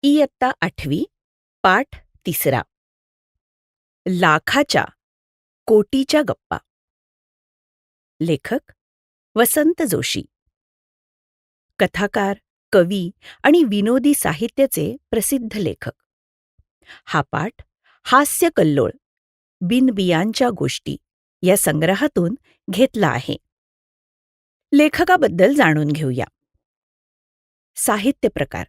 इयत्ता 8वी, पाठ 3. लाखाच्या कोटीच्या गप्पा. लेखक वसंत जोशी. कथाकार, कवी आणि विनोदी साहित्याचे प्रसिद्ध लेखक. हा पाठ हास्यकल्लोळ बिनबियांच्या गोष्टी या संग्रहातून घेतला आहे. लेखकाबद्दल जाणून घेऊया. साहित्य प्रकार: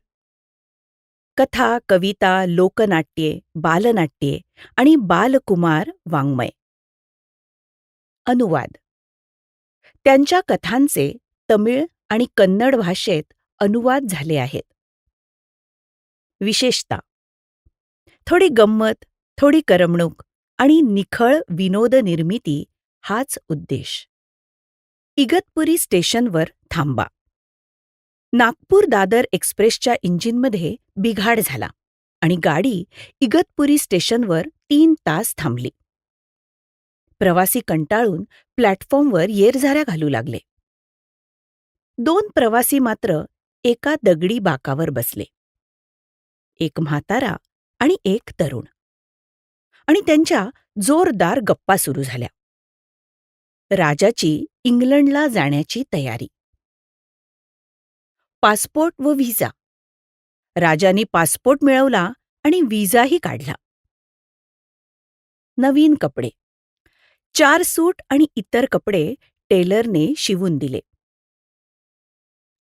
कथा, कविता, लोकनाट्ये, बालनाट्ये आणि बालकुमार वाङ्मय. अनुवाद: त्यांच्या कथांचे तमिळ आणि कन्नड भाषेत अनुवाद झाले आहेत. विशेषता: थोडी गंमत, थोडी करमणूक आणि निखळ विनोद निर्मिती हाच उद्देश. इगतपुरी स्टेशनवर थांबा. नागपूर दादर एक्सप्रेसच्या इंजिनमध्ये बिघाड झाला आणि गाडी इगतपुरी स्टेशनवर 3 तास थांबली. प्रवासी कंटाळून प्लॅटफॉर्मवर येरझाऱ्या घालू लागले. 2 प्रवासी मात्र एका दगडी बाकावर बसले. एक म्हातारा आणि एक तरुण. आणि त्यांच्या जोरदार गप्पा सुरू झाल्या. राजाची इंग्लंडला जाण्याची तयारी. पासपोर्ट व व्हिसा. राजानी पासपोर्ट मिळवला आणि व्हिसाही काढला. नवीन कपडे. 4 सूट आणि इतर कपडे टेलरने शिवून दिले.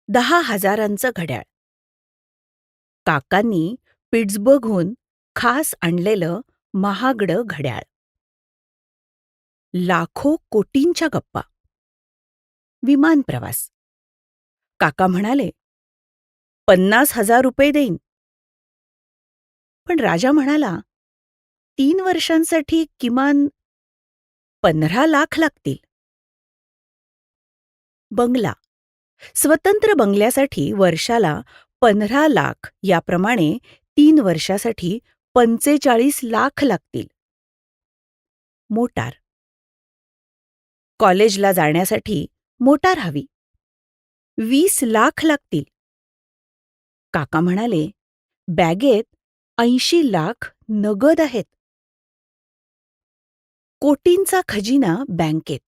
10,000चं घड्याळ. काकांनी पिट्सबर्गहून खास आणलेलं महागडं घड्याळ. लाखो कोटींच्या गप्पा. विमान प्रवास. काका म्हणाले, 50,000 रुपये देईन. पण राजा म्हणाला, 3 वर्षांसाठी किमान 15 लाख लागतील. बंगला. स्वतंत्र बंगल्यासाठी वर्षाला 15 लाख याप्रमाणे 3 वर्षासाठी 45 लाख लागतील. मोटार. कॉलेजला जाण्यासाठी मोटार हवी. 20 लाख लागतील. काका म्हणाले, बॅगेत 80 लाख नगद आहेत. कोटींचा खजिना बँकेत.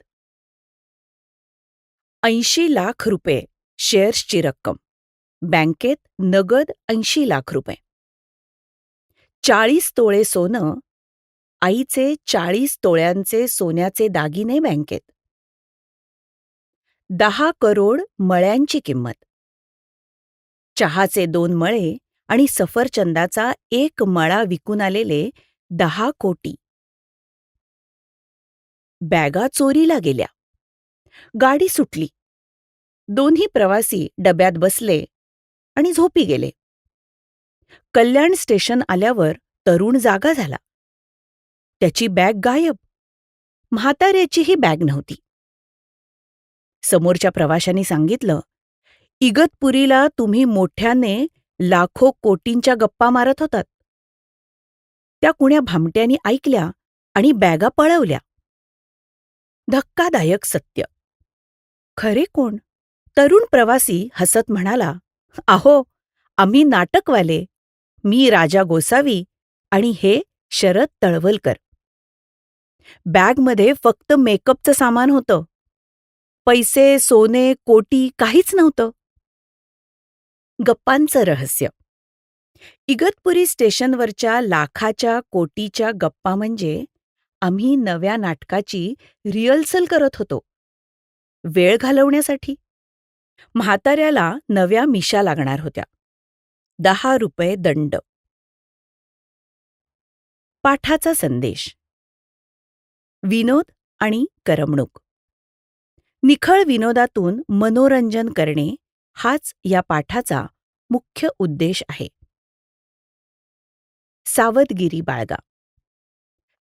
80 लाख रुपये शेअर्सची रक्कम. बँकेत नगद 80 लाख रुपये. 40 तोळे सोनं. आईचे 40 तोळ्यांचे सोन्याचे दागिने बँकेत. 10 करोड मळ्यांची किंमत. चहाचे 2 मळे आणि सफरचंदाचा 1 मळा विकून आलेले 10 कोटी. बॅगा चोरीला गेल्या. गाडी सुटली. दोन्ही प्रवासी डब्यात बसले आणि झोपी गेले. कल्याण स्टेशन आल्यावर तरुण जागा झाला. त्याची बॅग गायब. म्हाताऱ्याचीही बॅग नव्हती. समोरच्या प्रवाशांनी सांगितलं, इगतपुरीला तुम्ही मोठ्याने लाखो कोटींच्या गप्पा मारत होतात. त्या कुण्या भामट्यांनी ऐकल्या आणि बॅगा पळवल्या. धक्कादायक सत्य. खरे कोण? तरुण प्रवासी हसत म्हणाला, अहो, आम्ही नाटकवाले. मी राजा गोसावी आणि हे शरद तळवलकर. बॅगमध्ये फक्त मेकअपचं सामान होतं. पैसे, सोने, कोटी काहीच नव्हतं. गप्पांचं रहस्य. इगतपुरी स्टेशनवरच्या लाखाच्या कोटीच्या गप्पा म्हणजे आम्ही नव्या नाटकाची रिहर्सल करत होतो. वेळ घालवण्यासाठी. म्हाताऱ्याला नव्या मिशा लागणार होत्या. 10 रुपये दंड. पाठाचा संदेश. विनोद आणि करमणूक. निखळ विनोदातून मनोरंजन करणे हाच या पाठाचा मुख्य उद्देश आहे. सावधगिरी बाळगा.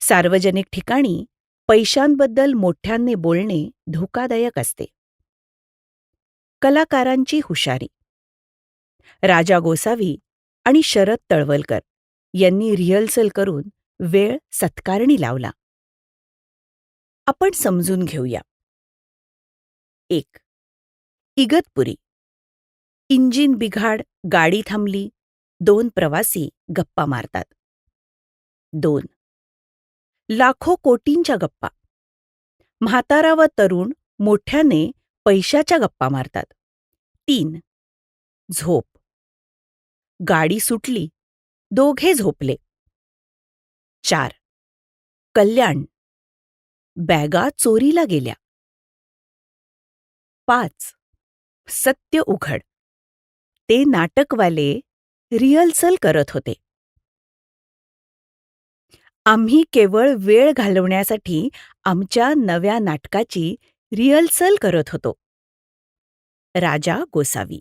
सार्वजनिक ठिकाणी पैशांबद्दल मोठ्यांनी बोलणे धोकादायक असते. कलाकारांची हुशारी. राजा गोसावी आणि शरद तळवलकर यांनी रिहर्सल करून वेळ सत्कारणी लावला. आपण समजून घेऊया. 1. इगतपुरी. इंजिन बिघाड, गाडी थांबली. 2 प्रवासी गप्पा मारतात. 2. लाखो कोटींच्या गप्पा. म्हातारा व तरुण मोठ्याने पैशाच्या गप्पा मारतात. 3. झोप. गाडी सुटली, दोघे झोपले. 4. कल्याण. बॅगा चोरीला गेल्या. 5. सत्य उघड. ते नाटकवाले रिहर्सल करत होते. आम्ही केवळ वेळ घालवण्यासाठी आमच्या नव्या नाटकाची रिहर्सल करत होतो. राजा गोसावी.